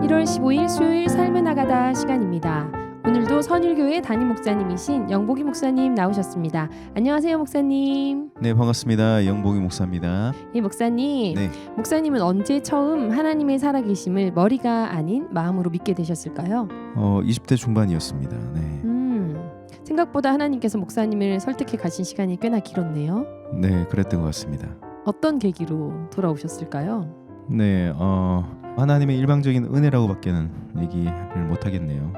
1월 15일 수요일 삶을 나가다 시간입니다. 오늘도 선일교회 담임 목사님이신 영복이 목사님 나오셨습니다. 안녕하세요, 목사님. 네, 반갑습니다. 영복이 목사입니다. 예, 목사님. 네, 목사님은 언제 처음 하나님의 살아계심을 머리가 아닌 마음으로 믿게 되셨을까요? 20대 중반이었습니다. 네, 생각보다 하나님께서 목사님을 설득해 가신 시간이 꽤나 길었네요. 네, 그랬던 것 같습니다. 어떤 계기로 돌아오셨을까요? 네, 하나님의 일방적인 은혜라고밖에는 얘기를 못 하겠네요.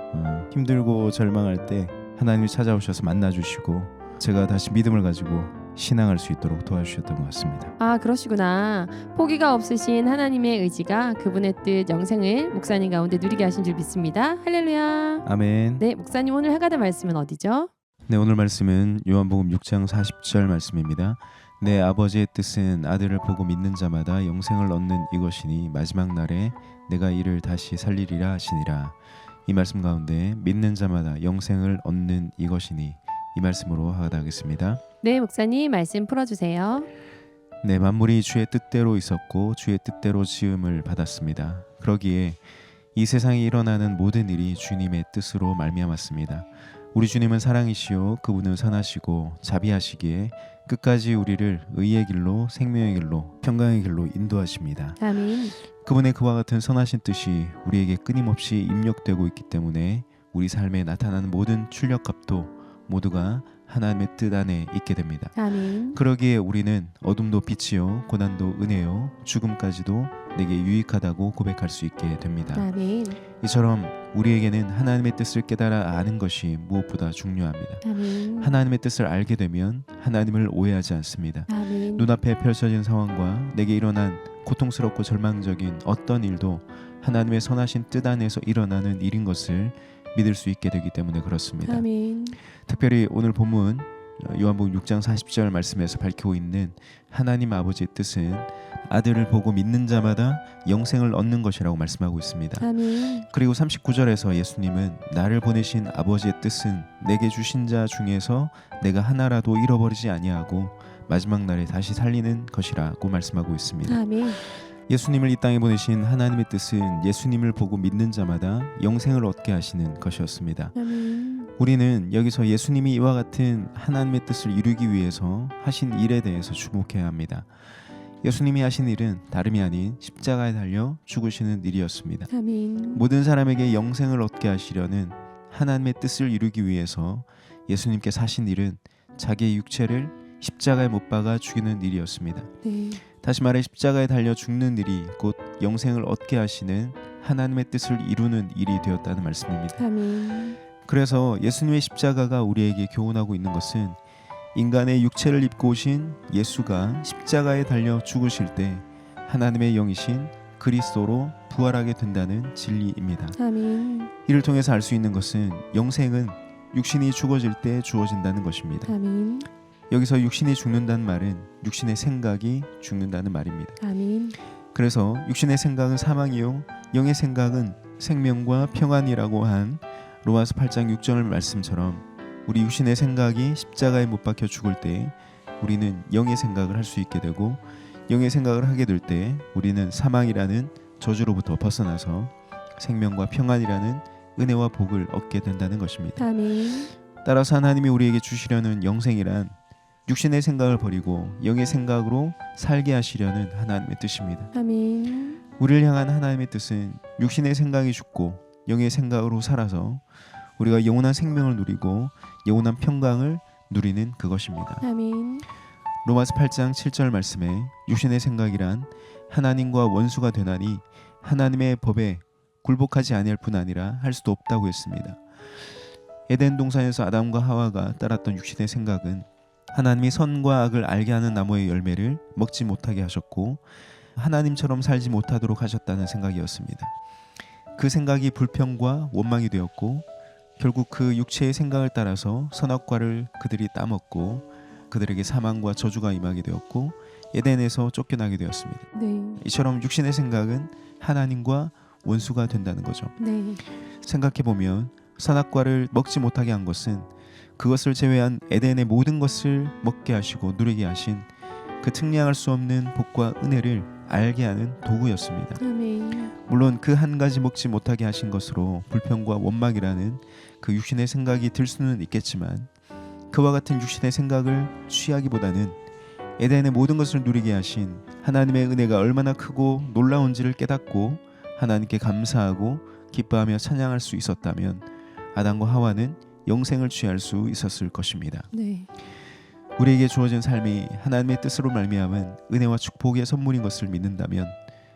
힘들고 절망할 때 하나님이 찾아오셔서 만나주시고 제가 다시 믿음을 가지고 신앙할 수 있도록 도와주셨던 것 같습니다. 아, 그러시구나. 포기가 없으신 하나님의 의지가 그분의 뜻 영생을 목사님 가운데 누리게 하신 줄 믿습니다. 할렐루야. 아멘. 네, 목사님 오늘 하가다 말씀은 어디죠? 네, 오늘 말씀은 요한복음 6장 40절 말씀입니다. 내 아버지의 뜻은 아들을 보고 믿는 자마다 영생을 얻는 이것이니 마지막 날에 내가 이를 다시 살리리라 하시니라. 이 말씀 가운데 믿는 자마다 영생을 얻는 이것이니 이 말씀으로 하다 하겠습니다. 네, 목사님 말씀 풀어주세요. 네, 만물이 주의 뜻대로 있었고 주의 뜻대로 지음을 받았습니다. 그러기에 이 세상에 일어나는 모든 일이 주님의 뜻으로 말미암았습니다. 우리 주님은 사랑이시요 그분은 선하시고 자비하시기에 끝까지 우리를 의의 길로 생명의 길로 평강의 길로 인도하십니다. 아멘. 그분의 그와 같은 선하신 뜻이 우리에게 끊임없이 입력되고 있기 때문에 우리 삶에 나타나는 모든 출력값도 모두가 하나님의 뜻 안에 있게 됩니다. 아멘. 그러기에 우리는 어둠도 빛이요 고난도 은혜요 죽음까지도 내게 유익하다고 고백할 수 있게 됩니다. 아멘. 이처럼 우리에게는 하나님의 뜻을 깨달아 아는 것이 무엇보다 중요합니다. 아멘. 하나님의 뜻을 알게 되면 하나님을 오해하지 않습니다. 아멘. 눈앞에 펼쳐진 상황과 내게 일어난 고통스럽고 절망적인 어떤 일도 하나님의 선하신 뜻 안에서 일어나는 일인 것을 믿을 수 있게 되기 때문에 그렇습니다. 아멘. 특별히 오늘 본문 요한복음 6장 40절 말씀에서 밝히고 있는 하나님 아버지의 뜻은 아들을 보고 믿는 자마다 영생을 얻는 것이라고 말씀하고 있습니다. 아멘. 그리고 39절에서 예수님은 나를 보내신 아버지의 뜻은 내게 주신 자 중에서 내가 하나라도 잃어버리지 아니하고 마지막 날에 다시 살리는 것이라고 말씀하고 있습니다. 아멘. 예수님을 이 땅에 보내신 하나님의 뜻은 예수님을 보고 믿는 자마다 영생을 얻게 하시는 것이었습니다. 아멘. 우리는 여기서 예수님이 이와 같은 하나님의 뜻을 이루기 위해서 하신 일에 대해서 주목해야 합니다. 예수님이 하신 일은 다름이 아닌 십자가에 달려 죽으시는 일이었습니다. 아멘. 모든 사람에게 영생을 얻게 하시려는 하나님의 뜻을 이루기 위해서 예수님께서 하신 일은 자기의 육체를 십자가에 못 박아 죽이는 일이었습니다. 네. 다시 말해 십자가에 달려 죽는 일이 곧 영생을 얻게 하시는 하나님의 뜻을 이루는 일이 되었다는 말씀입니다. 아멘. 그래서 예수님의 십자가가 우리에게 교훈하고 있는 것은 인간의 육체를 입고 오신 예수가 십자가에 달려 죽으실 때 하나님의 영이신 그리스도로 부활하게 된다는 진리입니다. 아멘. 이를 통해서 알 수 있는 것은 영생은 육신이 죽어질 때 주어진다는 것입니다. 아멘. 여기서 육신이 죽는다는 말은 육신의 생각이 죽는다는 말입니다. 아멘. 그래서 육신의 생각은 사망이요 영의 생각은 생명과 평안이라고 한 로마서 8장 6절 말씀처럼 우리 육신의 생각이 십자가에 못 박혀 죽을 때 우리는 영의 생각을 할 수 있게 되고 영의 생각을 하게 될 때 우리는 사망이라는 저주로부터 벗어나서 생명과 평안이라는 은혜와 복을 얻게 된다는 것입니다. 아멘. 따라서 하나님이 우리에게 주시려는 영생이란 육신의 생각을 버리고 영의 생각으로 살게 하시려는 하나님의 뜻입니다. 아멘. 우리를 향한 하나님의 뜻은 육신의 생각이 죽고 영의 생각으로 살아서 우리가 영원한 생명을 누리고 영원한 평강을 누리는 그것입니다. 아멘. 로마서 8장 7절 말씀에 육신의 생각이란 하나님과 원수가 되나니 하나님의 법에 굴복하지 아니할 뿐 아니라 할 수도 없다고 했습니다. 에덴 동산에서 아담과 하와가 따랐던 육신의 생각은 하나님이 선과 악을 알게 하는 나무의 열매를 먹지 못하게 하셨고 하나님처럼 살지 못하도록 하셨다는 생각이었습니다. 그 생각이 불평과 원망이 되었고 결국 그 육체의 생각을 따라서 선악과를 그들이 따먹고 그들에게 사망과 저주가 임하게 되었고 에덴에서 쫓겨나게 되었습니다. 네. 이처럼 육신의 생각은 하나님과 원수가 된다는 거죠. 네. 생각해보면 선악과를 먹지 못하게 한 것은 그것을 제외한 에덴의 모든 것을 먹게 하시고 누리게 하신 그 측량할 수 없는 복과 은혜를 알게 하는 도구였습니다. 아멘. 물론 그 한 가지 먹지 못하게 하신 것으로 불평과 원망이라는 그 육신의 생각이 들 수는 있겠지만 그와 같은 육신의 생각을 취하기보다는 에덴의 모든 것을 누리게 하신 하나님의 은혜가 얼마나 크고 놀라운지를 깨닫고 하나님께 감사하고 기뻐하며 찬양할 수 있었다면 아담과 하와는 영생을 취할 수 있었을 것입니다. 네. 우리에게 주어진 삶이 하나님의 뜻으로 말미암은 은혜와 축복의 선물인 것을 믿는다면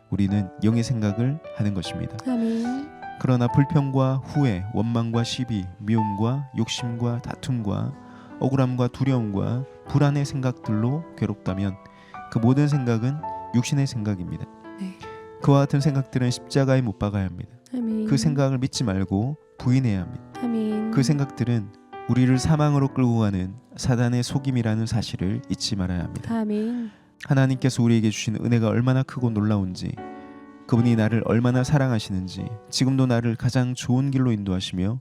우리는 영의 생각을 하는 것입니다. 아멘. 그러나 불평과 후회, 원망과 시비, 미움과 욕심과 다툼과 억울함과 두려움과 불안의 생각들로 괴롭다면 그 모든 생각은 육신의 생각입니다. 네. 그와 같은 생각들은 십자가에 못 박아야 합니다. 아멘. 그 생각을 믿지 말고 부인해야 합니다. 아멘. 그 생각들은 우리를 사망으로 끌고 가는 사단의 속임이라는 사실을 잊지 말아야 합니다. 아멘. 하나님께서 우리에게 주신 은혜가 얼마나 크고 놀라운지, 그분이 나를 얼마나 사랑하시는지, 지금도 나를 가장 좋은 길로 인도하시며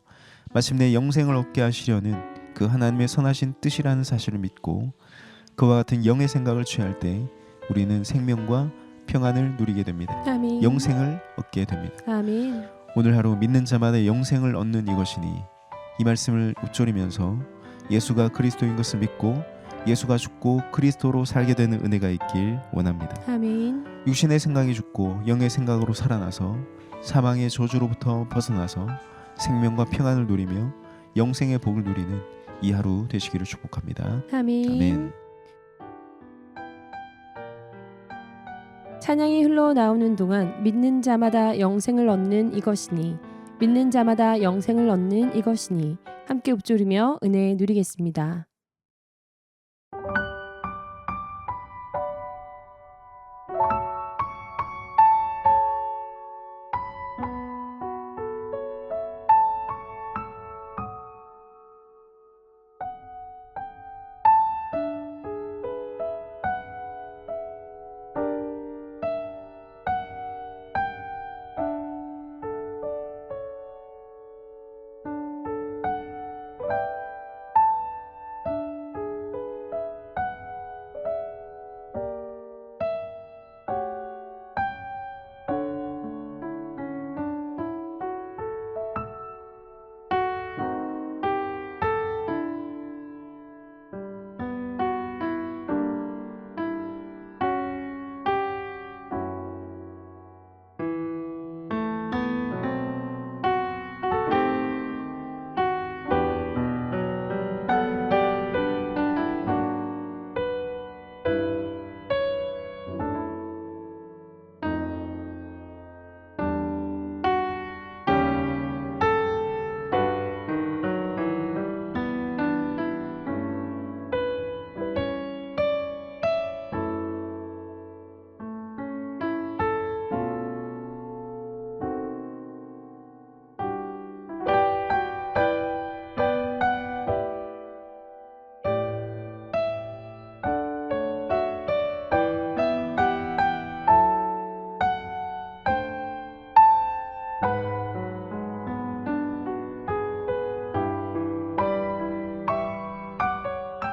마침내 영생을 얻게 하시려는 그 하나님의 선하신 뜻이라는 사실을 믿고 그와 같은 영의 생각을 취할 때 우리는 생명과 평안을 누리게 됩니다. 아멘. 영생을 얻게 됩니다. 아멘. 오늘 하루 믿는 자마다 영생을 얻는 이것이니 이 말씀을 읊조리면서 예수가 그리스도인 것을 믿고 예수가 죽고 그리스도로 살게 되는 은혜가 있길 원합니다. 아멘. 육신의 생각이 죽고 영의 생각으로 살아나서 사망의 저주로부터 벗어나서 생명과 평안을 누리며 영생의 복을 누리는 이 하루 되시기를 축복합니다. 아멘. 아멘. 찬양이 흘러나오는 동안 믿는 자마다 영생을 얻는 이것이니 믿는 자마다 영생을 얻는 이것이니 함께 읊조리며 은혜 누리겠습니다.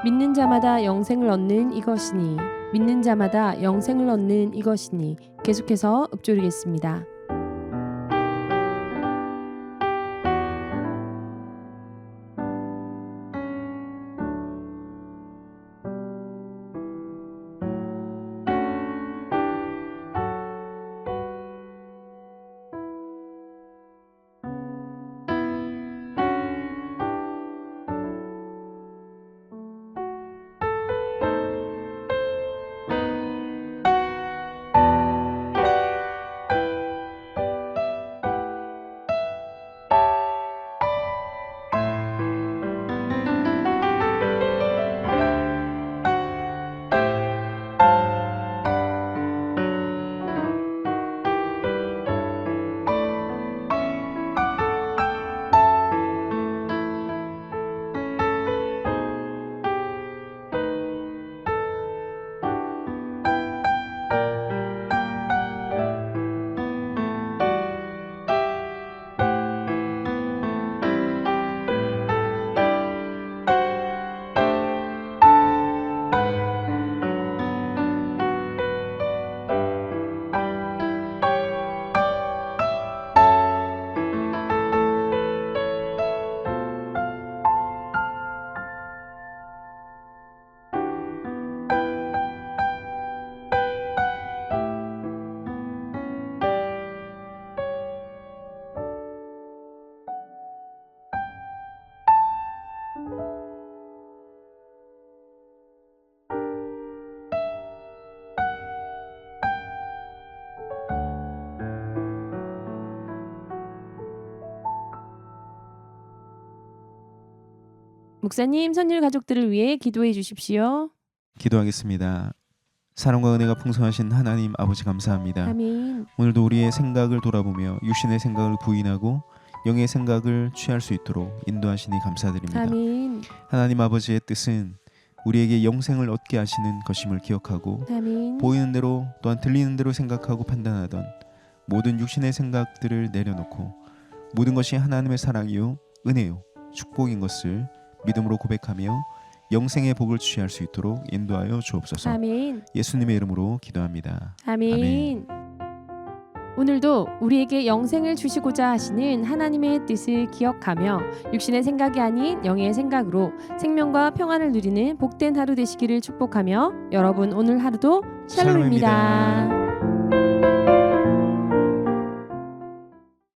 믿는 자마다 영생을 얻는 이것이니 믿는 자마다 영생을 얻는 이것이니 계속해서 읊조리겠습니다. 목사님, 선율 가족들을 위해 기도해 주십시오. 기도하겠습니다. 사랑과 은혜가 풍성하신 하나님 아버지 감사합니다. 아멘. 오늘도 우리의 생각을 돌아보며 육신의 생각을 부인하고 영의 생각을 취할 수 있도록 인도하시니 감사드립니다. 아멘. 하나님 아버지의 뜻은 우리에게 영생을 얻게 하시는 것임을 기억하고 아멘. 보이는 대로 또한 들리는 대로 생각하고 판단하던 모든 육신의 생각들을 내려놓고 모든 것이 하나님의 사랑이요 은혜요 축복인 것을 믿음으로 고백하며 영생의 복을 취할 수 있도록 인도하여 주옵소서. 아멘. 예수님의 이름으로 기도합니다. 아멘. 오늘도 우리에게 영생을 주시고자 하시는 하나님의 뜻을 기억하며 육신의 생각이 아닌 영의 생각으로 생명과 평안을 누리는 복된 하루 되시기를 축복하며 여러분 오늘 하루도 샬롬입니다.